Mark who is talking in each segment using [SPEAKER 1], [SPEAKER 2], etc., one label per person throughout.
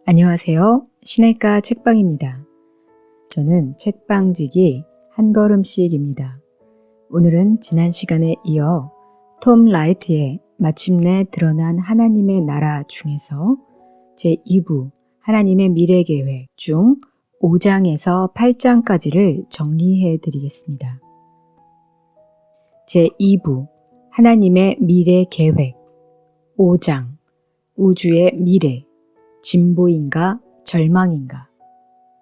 [SPEAKER 1] 안녕하세요. 시내가 책방입니다. 저는 책방지기 한 걸음씩입니다. 오늘은 지난 시간에 이어 톰 라이트의 마침내 드러난 하나님의 나라 중에서 제2부 하나님의 미래계획 중 5장에서 8장까지를 정리해 드리겠습니다. 제2부 하나님의 미래계획 5장 우주의 미래 진보인가 절망인가?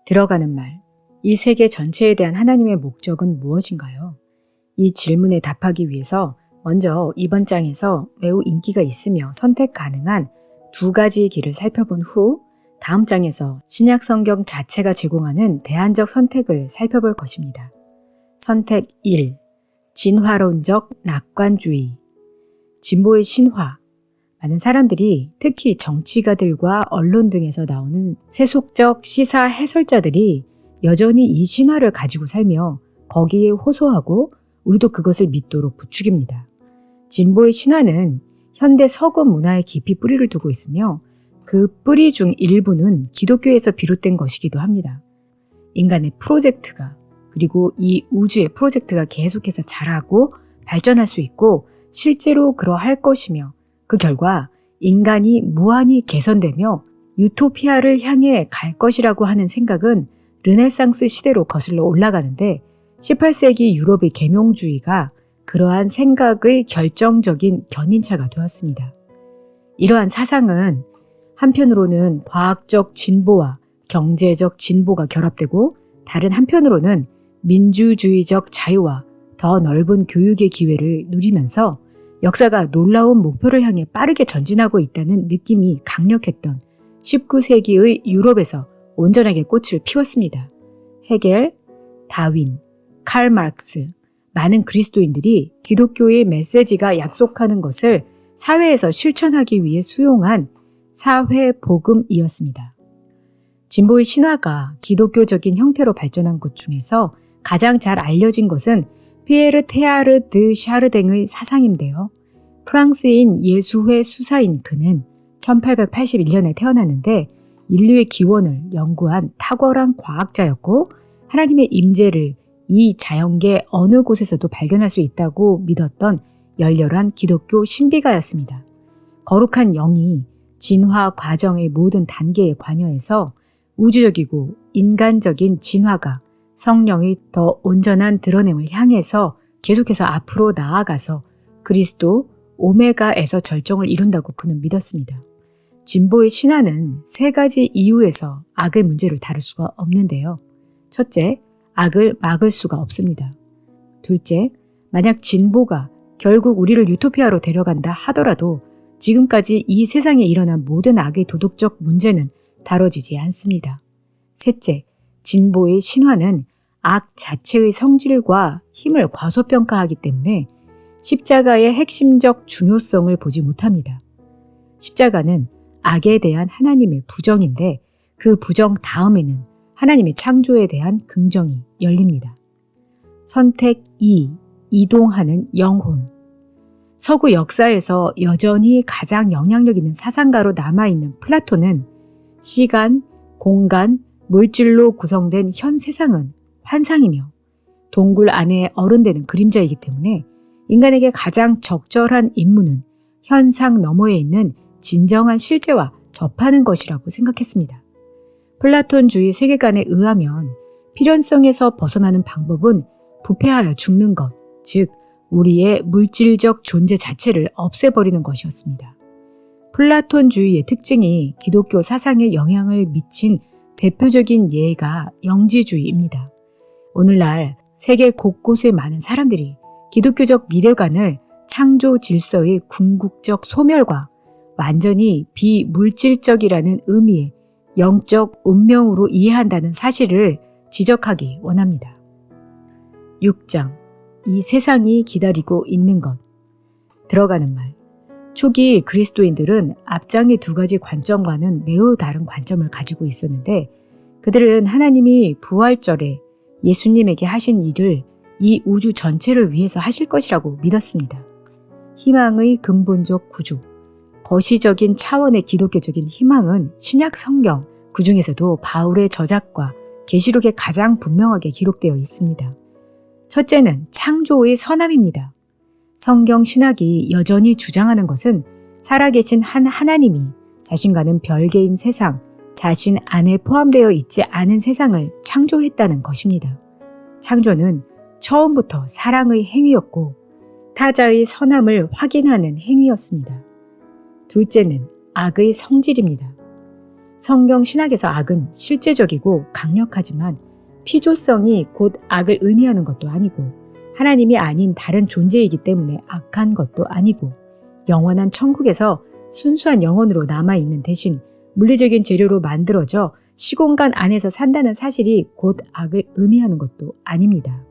[SPEAKER 1] 들어가는 말, 이 세계 전체에 대한 하나님의 목적은 무엇인가요? 이 질문에 답하기 위해서 먼저 이번 장에서 매우 인기가 있으며 선택 가능한 두 가지 길을 살펴본 후 다음 장에서 신약 성경 자체가 제공하는 대안적 선택을 살펴볼 것입니다. 선택 1. 진화론적 낙관주의. 진보의 신화. 많은 사람들이 특히 정치가들과 언론 등에서 나오는 세속적 시사 해설자들이 여전히 이 신화를 가지고 살며 거기에 호소하고 우리도 그것을 믿도록 부추깁니다. 진보의 신화는 현대 서구 문화에 깊이 뿌리를 두고 있으며 그 뿌리 중 일부는 기독교에서 비롯된 것이기도 합니다. 인간의 프로젝트가 그리고 이 우주의 프로젝트가 계속해서 자라고 발전할 수 있고 실제로 그러할 것이며 그 결과 인간이 무한히 개선되며 유토피아를 향해 갈 것이라고 하는 생각은 르네상스 시대로 거슬러 올라가는데 18세기 유럽의 계몽주의가 그러한 생각의 결정적인 견인차가 되었습니다. 이러한 사상은 한편으로는 과학적 진보와 경제적 진보가 결합되고 다른 한편으로는 민주주의적 자유와 더 넓은 교육의 기회를 누리면서 역사가 놀라운 목표를 향해 빠르게 전진하고 있다는 느낌이 강력했던 19세기의 유럽에서 온전하게 꽃을 피웠습니다. 헤겔, 다윈, 칼 마르크스, 많은 그리스도인들이 기독교의 메시지가 약속하는 것을 사회에서 실천하기 위해 수용한 사회복음이었습니다. 진보의 신화가 기독교적인 형태로 발전한 것 중에서 가장 잘 알려진 것은 피에르 테아르 드 샤르댕의 사상인데요. 프랑스인 예수회 수사인 그는 1881년에 태어났는데 인류의 기원을 연구한 탁월한 과학자였고 하나님의 임재를 이 자연계 어느 곳에서도 발견할 수 있다고 믿었던 열렬한 기독교 신비가였습니다. 거룩한 영이 진화 과정의 모든 단계에 관여해서 우주적이고 인간적인 진화가 성령의 더 온전한 드러냄을 향해서 계속해서 앞으로 나아가서 그리스도 오메가에서 절정을 이룬다고 그는 믿었습니다. 진보의 신화는 세 가지 이유에서 악의 문제를 다룰 수가 없는데요. 첫째, 악을 막을 수가 없습니다. 둘째, 만약 진보가 결국 우리를 유토피아로 데려간다 하더라도 지금까지 이 세상에 일어난 모든 악의 도덕적 문제는 다뤄지지 않습니다. 셋째, 진보의 신화는 악 자체의 성질과 힘을 과소평가하기 때문에 십자가의 핵심적 중요성을 보지 못합니다. 십자가는 악에 대한 하나님의 부정인데 그 부정 다음에는 하나님의 창조에 대한 긍정이 열립니다. 선택 2. 이동하는 영혼. 서구 역사에서 여전히 가장 영향력 있는 사상가로 남아있는 플라톤은 시간, 공간, 물질로 구성된 현 세상은 환상이며 동굴 안에 어른되는 그림자이기 때문에 인간에게 가장 적절한 임무는 현상 너머에 있는 진정한 실제와 접하는 것이라고 생각했습니다. 플라톤주의 세계관에 의하면 필연성에서 벗어나는 방법은 부패하여 죽는 것, 즉 우리의 물질적 존재 자체를 없애버리는 것이었습니다. 플라톤주의의 특징이 기독교 사상에 영향을 미친 대표적인 예가 영지주의입니다. 오늘날 세계 곳곳에 많은 사람들이 기독교적 미래관을 창조 질서의 궁극적 소멸과 완전히 비물질적이라는 의미의 영적 운명으로 이해한다는 사실을 지적하기 원합니다. 6장. 이 세상이 기다리고 있는 것. 들어가는 말. 초기 그리스도인들은 앞장의 두 가지 관점과는 매우 다른 관점을 가지고 있었는데 그들은 하나님이 부활절에 예수님에게 하신 일을 이 우주 전체를 위해서 하실 것이라고 믿었습니다. 희망의 근본적 구조, 거시적인 차원의 기독교적인 희망은 신약 성경, 그 중에서도 바울의 저작과 계시록에 가장 분명하게 기록되어 있습니다. 첫째는 창조의 선함입니다. 성경 신학이 여전히 주장하는 것은 살아계신 한 하나님이 자신과는 별개인 세상, 자신 안에 포함되어 있지 않은 세상을 창조했다는 것입니다. 창조는 처음부터 사랑의 행위였고 타자의 선함을 확인하는 행위였습니다. 둘째는 악의 성질입니다. 성경 신학에서 악은 실제적이고 강력하지만 피조성이 곧 악을 의미하는 것도 아니고 하나님이 아닌 다른 존재이기 때문에 악한 것도 아니고 영원한 천국에서 순수한 영혼으로 남아있는 대신 물리적인 재료로 만들어져 시공간 안에서 산다는 사실이 곧 악을 의미하는 것도 아닙니다.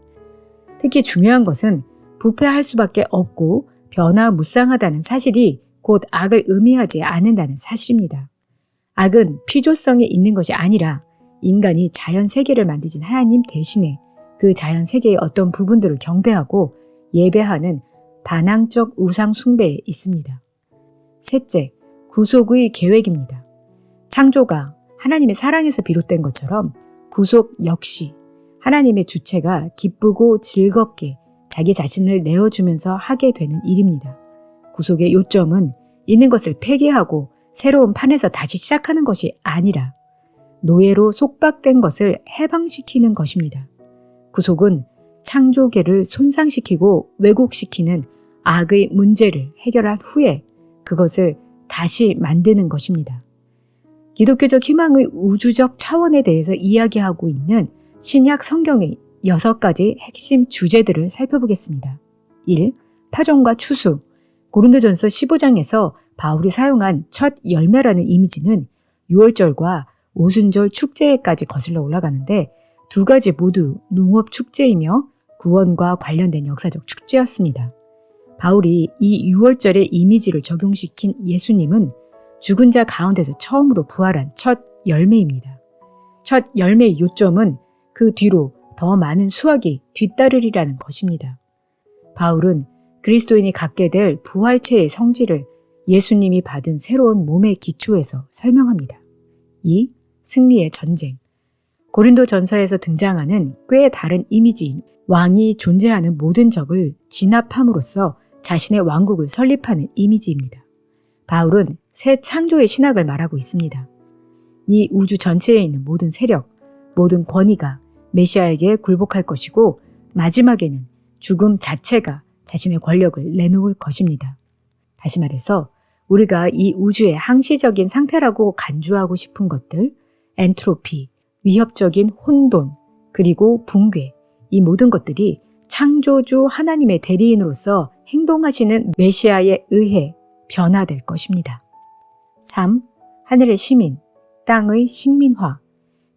[SPEAKER 1] 특히 중요한 것은 부패할 수밖에 없고 변화무쌍하다는 사실이 곧 악을 의미하지 않는다는 사실입니다. 악은 피조성에 있는 것이 아니라 인간이 자연 세계를 만드신 하나님 대신에 그 자연 세계의 어떤 부분들을 경배하고 예배하는 반항적 우상 숭배에 있습니다. 셋째, 구속의 계획입니다. 창조가 하나님의 사랑에서 비롯된 것처럼 구속 역시 하나님의 주체가 기쁘고 즐겁게 자기 자신을 내어주면서 하게 되는 일입니다. 구속의 요점은 있는 것을 폐기하고 새로운 판에서 다시 시작하는 것이 아니라 노예로 속박된 것을 해방시키는 것입니다. 구속은 창조계를 손상시키고 왜곡시키는 악의 문제를 해결한 후에 그것을 다시 만드는 것입니다. 기독교적 희망의 우주적 차원에 대해서 이야기하고 있는 신약 성경의 6가지 핵심 주제들을 살펴보겠습니다. 1. 파종과 추수. 고린도전서 15장에서 바울이 사용한 첫 열매라는 이미지는 유월절과 오순절 축제에까지 거슬러 올라가는데 두 가지 모두 농업 축제이며 구원과 관련된 역사적 축제였습니다. 바울이 이 유월절의 이미지를 적용시킨 예수님은 죽은 자 가운데서 처음으로 부활한 첫 열매입니다. 첫 열매의 요점은 그 뒤로 더 많은 수확이 뒤따르리라는 것입니다. 바울은 그리스도인이 갖게 될 부활체의 성질을 예수님이 받은 새로운 몸의 기초에서 설명합니다. 2. 승리의 전쟁. 고린도 전서에서 등장하는 꽤 다른 이미지인 왕이 존재하는 모든 적을 진압함으로써 자신의 왕국을 설립하는 이미지입니다. 바울은 새 창조의 신학을 말하고 있습니다. 이 우주 전체에 있는 모든 세력, 모든 권위가 메시아에게 굴복할 것이고 마지막에는 죽음 자체가 자신의 권력을 내놓을 것입니다. 다시 말해서 우리가 이 우주의 항시적인 상태라고 간주하고 싶은 것들, 엔트로피, 위협적인 혼돈, 그리고 붕괴, 이 모든 것들이 창조주 하나님의 대리인으로서 행동하시는 메시아에 의해 변화될 것입니다. 3. 하늘의 시민, 땅의 식민화.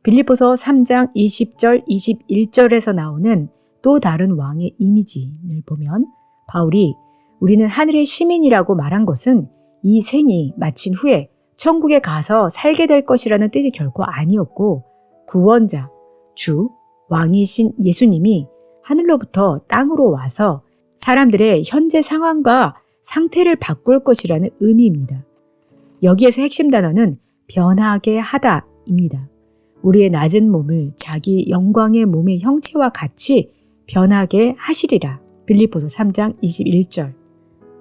[SPEAKER 1] 빌립보서 3장 20절, 21절에서 나오는 또 다른 왕의 이미지를 보면 바울이 우리는 하늘의 시민이라고 말한 것은 이 생이 마친 후에 천국에 가서 살게 될 것이라는 뜻이 결코 아니었고 구원자, 주, 왕이신 예수님이 하늘로부터 땅으로 와서 사람들의 현재 상황과 상태를 바꿀 것이라는 의미입니다. 여기에서 핵심 단어는 변하게 하다입니다. 우리의 낮은 몸을 자기 영광의 몸의 형체와 같이 변하게 하시리라. 빌립보서 3장 21절.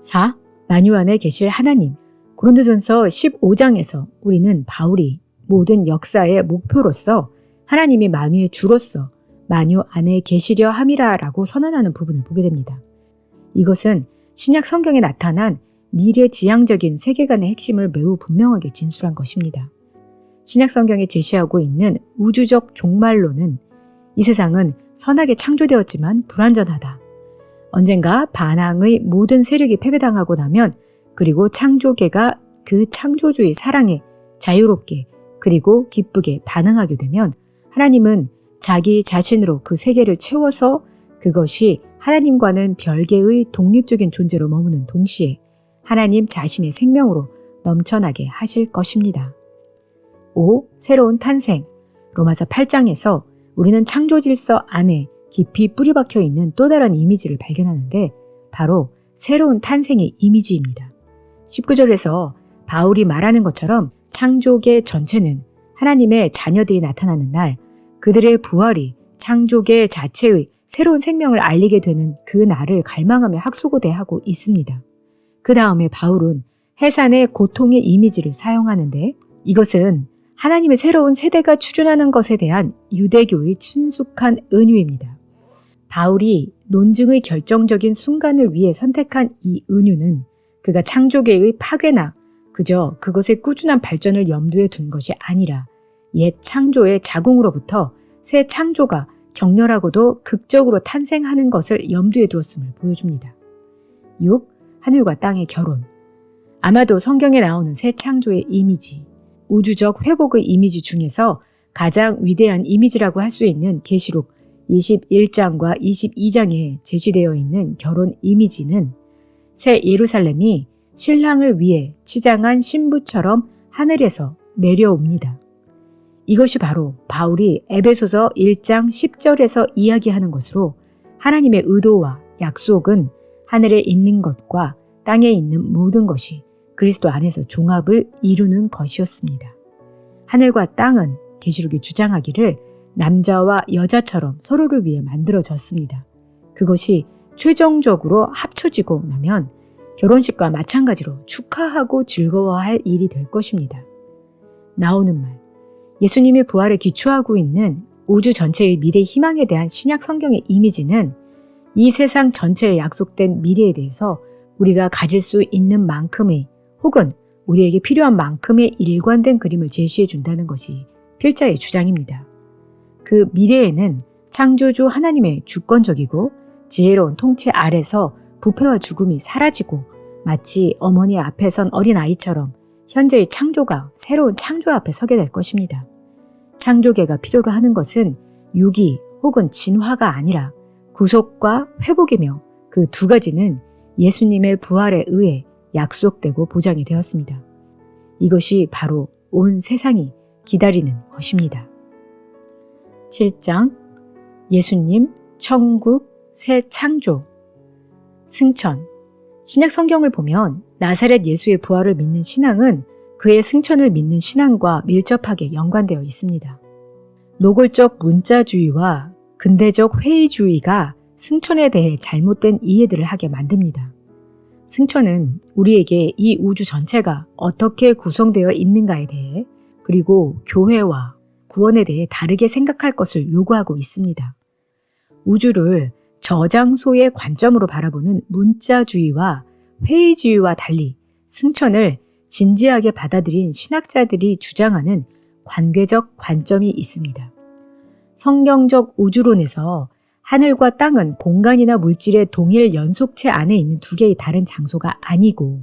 [SPEAKER 1] 4. 만유 안에 계실 하나님. 고린도전서 15장에서 우리는 바울이 모든 역사의 목표로서 하나님이 만유의 주로서 만유 안에 계시려 함이라 라고 선언하는 부분을 보게 됩니다. 이것은 신약 성경에 나타난 미래지향적인 세계관의 핵심을 매우 분명하게 진술한 것입니다. 신약 성경에 제시하고 있는 우주적 종말론은 이 세상은 선하게 창조되었지만 불완전하다. 언젠가 반항의 모든 세력이 패배당하고 나면 그리고 창조계가 그 창조주의 사랑에 자유롭게 그리고 기쁘게 반응하게 되면 하나님은 자기 자신으로 그 세계를 채워서 그것이 하나님과는 별개의 독립적인 존재로 머무는 동시에 하나님 자신의 생명으로 넘쳐나게 하실 것입니다. 5. 새로운 탄생. 로마서 8장에서 우리는 창조 질서 안에 깊이 뿌리박혀 있는 또 다른 이미지를 발견하는데 바로 새로운 탄생의 이미지입니다. 19절에서 바울이 말하는 것처럼 창조계 전체는 하나님의 자녀들이 나타나는 날, 그들의 부활이 창조계 자체의 새로운 생명을 알리게 되는 그 날을 갈망하며 학수고대하고 있습니다. 그 다음에 바울은 해산의 고통의 이미지를 사용하는데 이것은 하나님의 새로운 세대가 출현하는 것에 대한 유대교의 친숙한 은유입니다. 바울이 논증의 결정적인 순간을 위해 선택한 이 은유는 그가 창조계의 파괴나 그저 그것의 꾸준한 발전을 염두에 둔 것이 아니라 옛 창조의 자궁으로부터 새 창조가 격렬하고도 극적으로 탄생하는 것을 염두에 두었음을 보여줍니다. 6. 하늘과 땅의 결혼. 아마도 성경에 나오는 새 창조의 이미지, 우주적 회복의 이미지 중에서 가장 위대한 이미지라고 할 수 있는 계시록 21장과 22장에 제시되어 있는 결혼 이미지는 새 예루살렘이 신랑을 위해 치장한 신부처럼 하늘에서 내려옵니다. 이것이 바로 바울이 에베소서 1장 10절에서 이야기하는 것으로 하나님의 의도와 약속은 하늘에 있는 것과 땅에 있는 모든 것이 그리스도 안에서 종합을 이루는 것이었습니다. 하늘과 땅은 계시록이 주장하기를 남자와 여자처럼 서로를 위해 만들어졌습니다. 그것이 최종적으로 합쳐지고 나면 결혼식과 마찬가지로 축하하고 즐거워할 일이 될 것입니다. 나오는 말, 예수님의 부활에 기초하고 있는 우주 전체의 미래 희망에 대한 신약 성경의 이미지는 이 세상 전체에 약속된 미래에 대해서 우리가 가질 수 있는 만큼의 혹은 우리에게 필요한 만큼의 일관된 그림을 제시해 준다는 것이 필자의 주장입니다. 그 미래에는 창조주 하나님의 주권적이고 지혜로운 통치 아래서 부패와 죽음이 사라지고 마치 어머니 앞에 선 어린아이처럼 현재의 창조가 새로운 창조 앞에 서게 될 것입니다. 창조계가 필요로 하는 것은 유기 혹은 진화가 아니라 구속과 회복이며 그 두 가지는 예수님의 부활에 의해 약속되고 보장이 되었습니다. 이것이 바로 온 세상이 기다리는 것입니다. 7장 예수님, 천국, 새 창조, 승천. 신약 성경을 보면 나사렛 예수의 부활을 믿는 신앙은 그의 승천을 믿는 신앙과 밀접하게 연관되어 있습니다. 노골적 문자주의와 근대적 회의주의가 승천에 대해 잘못된 이해들을 하게 만듭니다. 승천은 우리에게 이 우주 전체가 어떻게 구성되어 있는가에 대해 그리고 교회와 구원에 대해 다르게 생각할 것을 요구하고 있습니다. 우주를 저장소의 관점으로 바라보는 문자주의와 회의주의와 달리 승천을 진지하게 받아들인 신학자들이 주장하는 관계적 관점이 있습니다. 성경적 우주론에서 하늘과 땅은 공간이나 물질의 동일 연속체 안에 있는 두 개의 다른 장소가 아니고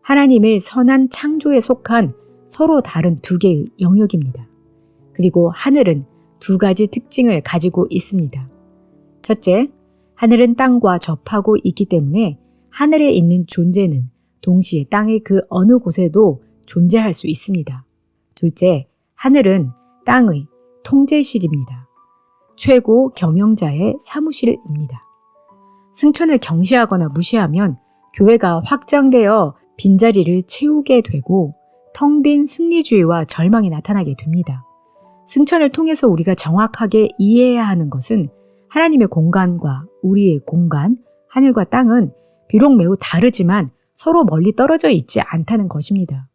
[SPEAKER 1] 하나님의 선한 창조에 속한 서로 다른 두 개의 영역입니다. 그리고 하늘은 두 가지 특징을 가지고 있습니다. 첫째, 하늘은 땅과 접하고 있기 때문에 하늘에 있는 존재는 동시에 땅의 그 어느 곳에도 존재할 수 있습니다. 둘째, 하늘은 땅의 통제실입니다. 최고 경영자의 사무실입니다. 승천을 경시하거나 무시하면 교회가 확장되어 빈자리를 채우게 되고 텅 빈 승리주의와 절망이 나타나게 됩니다. 승천을 통해서 우리가 정확하게 이해해야 하는 것은 하나님의 공간과 우리의 공간, 하늘과 땅은 비록 매우 다르지만 서로 멀리 떨어져 있지 않다는 것입니다.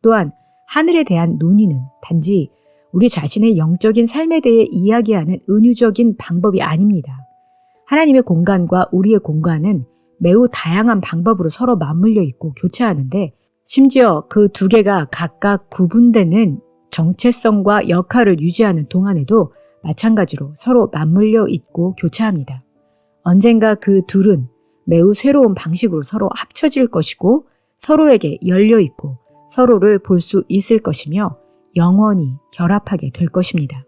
[SPEAKER 1] 또한 하늘에 대한 논의는 단지 우리 자신의 영적인 삶에 대해 이야기하는 은유적인 방법이 아닙니다. 하나님의 공간과 우리의 공간은 매우 다양한 방법으로 서로 맞물려 있고 교차하는데 심지어 그 두 개가 각각 구분되는 정체성과 역할을 유지하는 동안에도 마찬가지로 서로 맞물려 있고 교차합니다. 언젠가 그 둘은 매우 새로운 방식으로 서로 합쳐질 것이고 서로에게 열려 있고 서로를 볼 수 있을 것이며 영원히 결합하게 될 것입니다.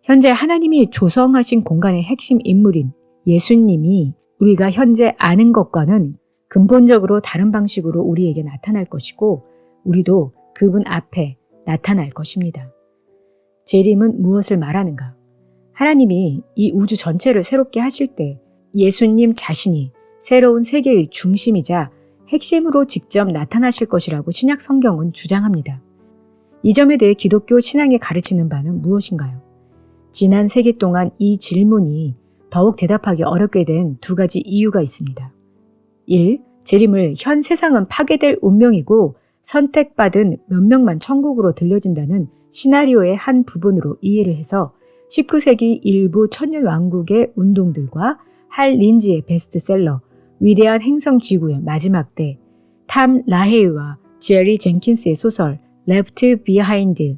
[SPEAKER 1] 현재 하나님이 조성하신 공간의 핵심 인물인 예수님이 우리가 현재 아는 것과는 근본적으로 다른 방식으로 우리에게 나타날 것이고 우리도 그분 앞에 나타날 것입니다. 재림은 무엇을 말하는가? 하나님이 이 우주 전체를 새롭게 하실 때 예수님 자신이 새로운 세계의 중심이자 핵심으로 직접 나타나실 것이라고 신약 성경은 주장합니다. 이 점에 대해 기독교 신앙이 가르치는 바는 무엇인가요? 지난 세기 동안 이 질문이 더욱 대답하기 어렵게 된 두 가지 이유가 있습니다. 1. 재림을 현 세상은 파괴될 운명이고 선택받은 몇 명만 천국으로 들려진다는 시나리오의 한 부분으로 이해를 해서 19세기 일부 천년왕국의 운동들과 할 린지의 베스트셀러 위대한 행성지구의 마지막 때, 탐 라헤이와 제리 젠킨스의 소설 Left Behind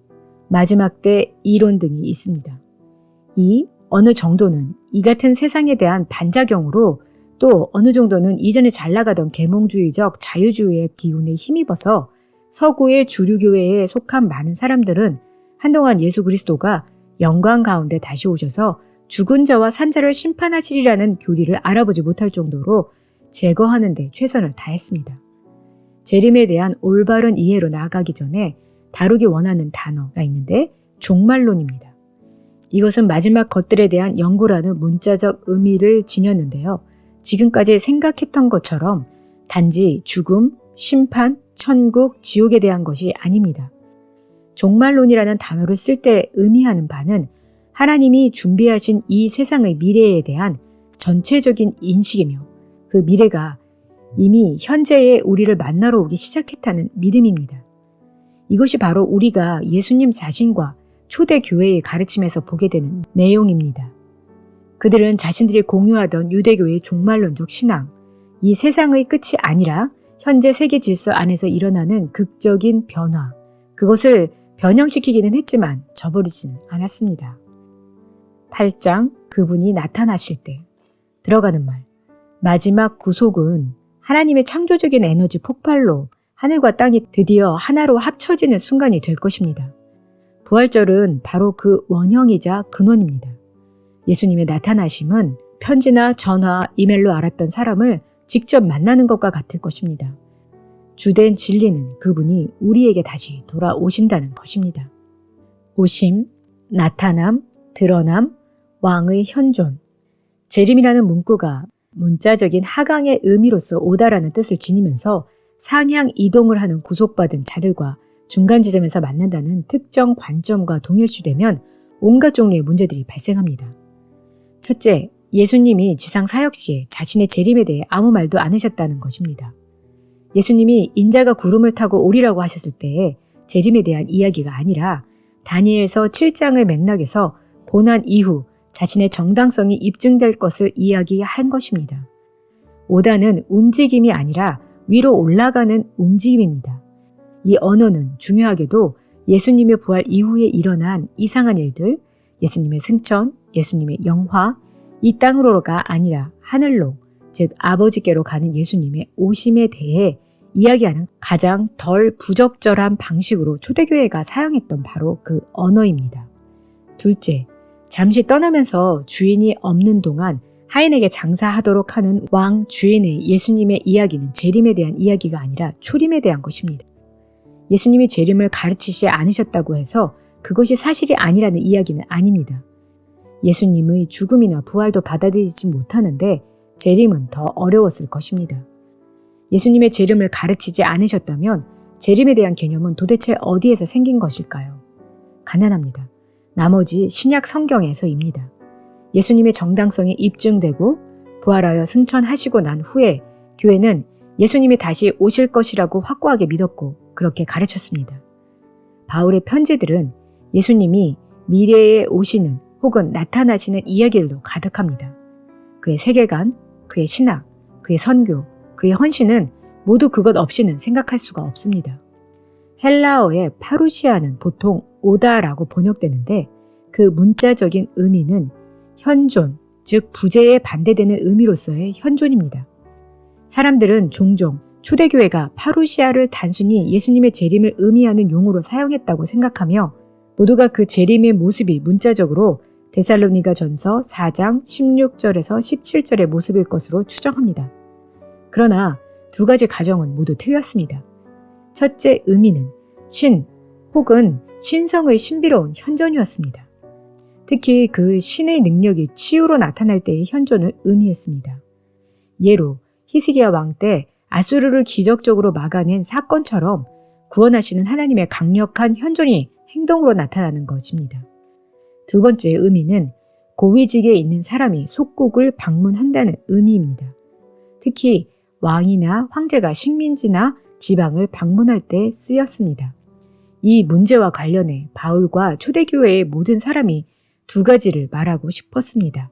[SPEAKER 1] 마지막 때 이론 등이 있습니다. 2. 어느 정도는 이 같은 세상에 대한 반작용으로 또 어느 정도는 이전에 잘 나가던 계몽주의적 자유주의의 기운에 힘입어서 서구의 주류교회에 속한 많은 사람들은 한동안 예수 그리스도가 영광 가운데 다시 오셔서 죽은 자와 산 자를 심판하시리라는 교리를 알아보지 못할 정도로 제거하는 데 최선을 다했습니다. 재림에 대한 올바른 이해로 나아가기 전에 다루기 원하는 단어가 있는데 종말론입니다. 이것은 마지막 것들에 대한 연구라는 문자적 의미를 지녔는데요. 지금까지 생각했던 것처럼 단지 죽음, 심판, 천국, 지옥에 대한 것이 아닙니다. 종말론이라는 단어를 쓸 때 의미하는 바는 하나님이 준비하신 이 세상의 미래에 대한 전체적인 인식이며 그 미래가 이미 현재의 우리를 만나러 오기 시작했다는 믿음입니다. 이것이 바로 우리가 예수님 자신과 초대교회의 가르침에서 보게 되는 내용입니다. 그들은 자신들이 공유하던 유대교의 종말론적 신앙, 이 세상의 끝이 아니라 현재 세계 질서 안에서 일어나는 극적인 변화, 그것을 변형시키기는 했지만 저버리지는 않았습니다. 8장 그분이 나타나실 때 들어가는 말, 마지막 구속은 하나님의 창조적인 에너지 폭발로 하늘과 땅이 드디어 하나로 합쳐지는 순간이 될 것입니다. 부활절은 바로 그 원형이자 근원입니다. 예수님의 나타나심은 편지나 전화, 이메일로 알았던 사람을 직접 만나는 것과 같을 것입니다. 주된 진리는 그분이 우리에게 다시 돌아오신다는 것입니다. 오심, 나타남, 드러남, 왕의 현존. 재림이라는 문구가 문자적인 하강의 의미로서 오다라는 뜻을 지니면서 상향 이동을 하는 구속받은 자들과 중간 지점에서 만난다는 특정 관점과 동일시되면 온갖 종류의 문제들이 발생합니다. 첫째, 예수님이 지상 사역 시에 자신의 재림에 대해 아무 말도 않으셨다는 것입니다. 예수님이 인자가 구름을 타고 오리라고 하셨을 때에 재림에 대한 이야기가 아니라 다니엘서 7장의 맥락에서 고난 이후 자신의 정당성이 입증될 것을 이야기한 것입니다. 오다는 움직임이 아니라 위로 올라가는 움직임입니다. 이 언어는 중요하게도 예수님의 부활 이후에 일어난 이상한 일들, 예수님의 승천, 예수님의 영화, 이 땅으로가 아니라 하늘로, 즉 아버지께로 가는 예수님의 오심에 대해 이야기하는 가장 덜 부적절한 방식으로 초대교회가 사용했던 바로 그 언어입니다. 둘째, 잠시 떠나면서 주인이 없는 동안 하인에게 장사하도록 하는 왕 주인의 예수님의 이야기는 재림에 대한 이야기가 아니라 초림에 대한 것입니다. 예수님이 재림을 가르치지 않으셨다고 해서 그것이 사실이 아니라는 이야기는 아닙니다. 예수님의 죽음이나 부활도 받아들이지 못하는데 재림은 더 어려웠을 것입니다. 예수님의 재림을 가르치지 않으셨다면 재림에 대한 개념은 도대체 어디에서 생긴 것일까요? 가난합니다. 나머지 신약 성경에서입니다. 예수님의 정당성이 입증되고 부활하여 승천하시고 난 후에 교회는 예수님이 다시 오실 것이라고 확고하게 믿었고 그렇게 가르쳤습니다. 바울의 편지들은 예수님이 미래에 오시는 혹은 나타나시는 이야기들로 가득합니다. 그의 세계관, 그의 신학, 그의 선교, 그의 헌신은 모두 그것 없이는 생각할 수가 없습니다. 헬라어의 파루시아는 보통 오다라고 번역되는데 그 문자적인 의미는 현존, 즉 부재에 반대되는 의미로서의 현존입니다. 사람들은 종종 초대교회가 파루시아를 단순히 예수님의 재림을 의미하는 용어로 사용했다고 생각하며 모두가 그 재림의 모습이 문자적으로 데살로니가 전서 4장 16절에서 17절의 모습일 것으로 추정합니다. 그러나 두 가지 가정은 모두 틀렸습니다. 첫째 의미는 신 혹은 신성의 신비로운 현존이었습니다. 특히 그 신의 능력이 치유로 나타날 때의 현존을 의미했습니다. 예로 히스기야 왕 때 아수르를 기적적으로 막아낸 사건처럼 구원하시는 하나님의 강력한 현존이 행동으로 나타나는 것입니다. 두 번째 의미는 고위직에 있는 사람이 속국을 방문한다는 의미입니다. 특히 왕이나 황제가 식민지나 지방을 방문할 때 쓰였습니다. 이 문제와 관련해 바울과 초대교회의 모든 사람이 두 가지를 말하고 싶었습니다.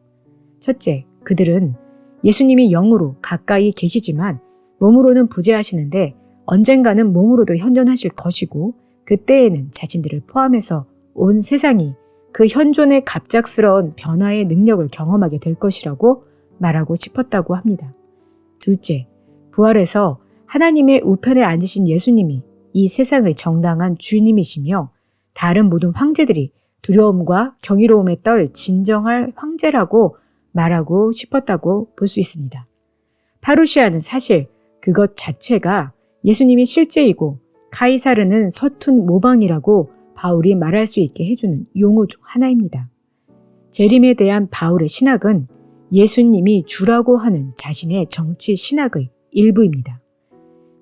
[SPEAKER 1] 첫째, 그들은 예수님이 영으로 가까이 계시지만 몸으로는 부재하시는데 언젠가는 몸으로도 현존하실 것이고 그때에는 자신들을 포함해서 온 세상이 그 현존의 갑작스러운 변화의 능력을 경험하게 될 것이라고 말하고 싶었다고 합니다. 둘째, 부활해서 하나님의 우편에 앉으신 예수님이 이 세상의 정당한 주인님이시며 다른 모든 황제들이 두려움과 경이로움에 떨 진정할 황제라고 말하고 싶었다고 볼 수 있습니다. 파루시아는 사실 그것 자체가 예수님이 실제이고 카이사르는 서툰 모방이라고 바울이 말할 수 있게 해주는 용어 중 하나입니다. 재림에 대한 바울의 신학은 예수님이 주라고 하는 자신의 정치 신학의 일부입니다.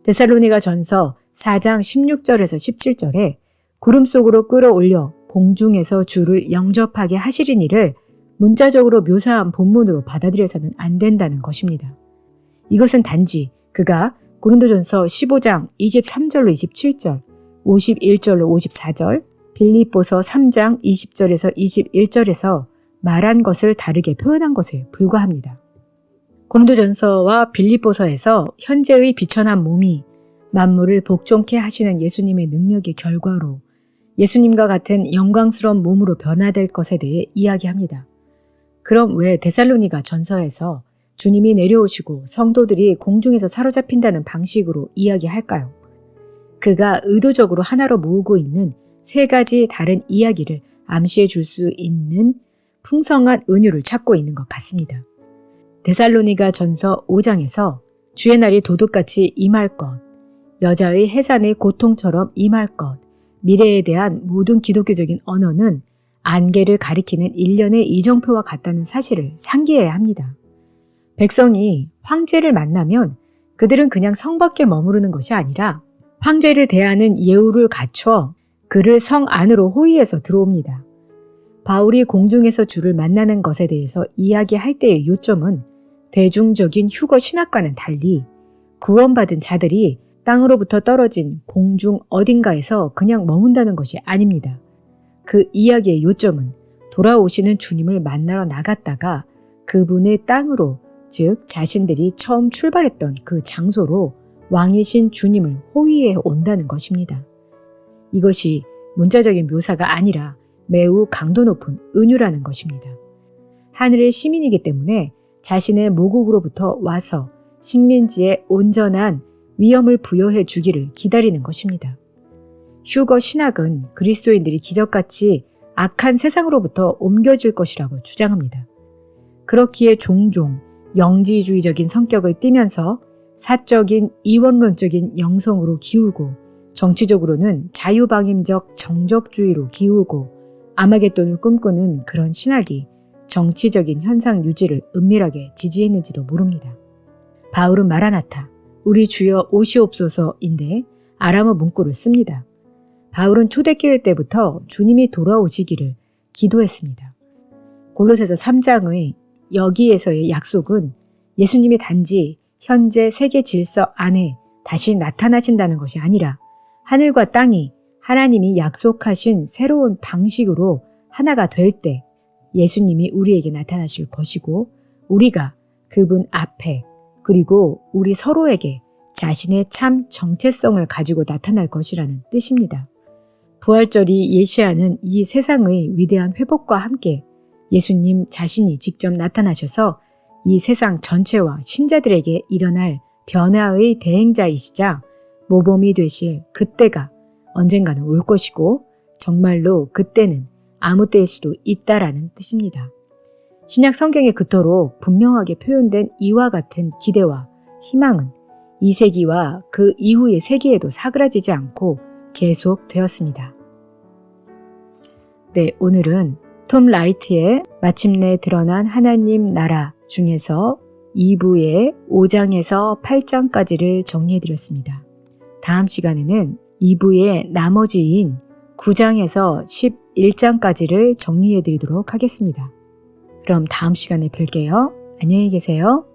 [SPEAKER 1] 데살로니가 전서 4장 16절에서 17절에 구름 속으로 끌어올려 공중에서 주를 영접하게 하시린 이를 문자적으로 묘사한 본문으로 받아들여서는 안 된다는 것입니다. 이것은 단지 그가 고린도전서 15장 23절로 27절, 51절로 54절, 빌립보서 3장 20절에서 21절에서 말한 것을 다르게 표현한 것에 불과합니다. 고린도전서와 빌립보서에서 현재의 비천한 몸이 만물을 복종케 하시는 예수님의 능력의 결과로 예수님과 같은 영광스러운 몸으로 변화될 것에 대해 이야기합니다. 그럼 왜 데살로니가 전서에서 주님이 내려오시고 성도들이 공중에서 사로잡힌다는 방식으로 이야기할까요? 그가 의도적으로 하나로 모으고 있는 세 가지 다른 이야기를 암시해 줄 수 있는 풍성한 은유를 찾고 있는 것 같습니다. 데살로니가 전서 5장에서 주의 날이 도둑같이 임할 것, 여자의 해산의 고통처럼 임할 것, 미래에 대한 모든 기독교적인 언어는 안개를 가리키는 일련의 이정표와 같다는 사실을 상기해야 합니다. 백성이 황제를 만나면 그들은 그냥 성 밖에 머무르는 것이 아니라 황제를 대하는 예우를 갖춰 그를 성 안으로 호위해서 들어옵니다. 바울이 공중에서 주를 만나는 것에 대해서 이야기할 때의 요점은 대중적인 휴거 신학과는 달리 구원받은 자들이 땅으로부터 떨어진 공중 어딘가에서 그냥 머문다는 것이 아닙니다. 그 이야기의 요점은 돌아오시는 주님을 만나러 나갔다가 그분의 땅으로, 즉 자신들이 처음 출발했던 그 장소로 왕이신 주님을 호위해 온다는 것입니다. 이것이 문자적인 묘사가 아니라 매우 강도 높은 은유라는 것입니다. 하늘의 시민이기 때문에 자신의 모국으로부터 와서 식민지에 온전한 위엄을 부여해 주기를 기다리는 것입니다. 휴거 신학은 그리스도인들이 기적같이 악한 세상으로부터 옮겨질 것이라고 주장합니다. 그렇기에 종종 영지주의적인 성격을 띠면서 사적인 이원론적인 영성으로 기울고 정치적으로는 자유방임적 정적주의로 기울고 아마겟돈을 꿈꾸는 그런 신학이 정치적인 현상 유지를 은밀하게 지지했는지도 모릅니다. 바울은 마라나타, 우리 주여 오시옵소서인데 아람어 문구를 씁니다. 바울은 초대교회 때부터 주님이 돌아오시기를 기도했습니다. 골로새서 3장의 여기에서의 약속은 예수님이 단지 현재 세계 질서 안에 다시 나타나신다는 것이 아니라 하늘과 땅이 하나님이 약속하신 새로운 방식으로 하나가 될 때 예수님이 우리에게 나타나실 것이고 우리가 그분 앞에 그리고 우리 서로에게 자신의 참 정체성을 가지고 나타날 것이라는 뜻입니다. 부활절이 예시하는 이 세상의 위대한 회복과 함께 예수님 자신이 직접 나타나셔서 이 세상 전체와 신자들에게 일어날 변화의 대행자이시자 모범이 되실 그때가 언젠가는 올 것이고 정말로 그때는 아무 때일 수도 있다라는 뜻입니다. 신약 성경에 그토록 분명하게 표현된 이와 같은 기대와 희망은 이 세기와 그 이후의 세기에도 사그라지지 않고 계속되었습니다. 네, 오늘은 톰 라이트의 마침내 드러난 하나님 나라 중에서 2부의 5장에서 8장까지를 정리해드렸습니다. 다음 시간에는 2부의 나머지인 9장에서 11장까지를 정리해 드리도록 하겠습니다. 그럼 다음 시간에 뵐게요. 안녕히 계세요.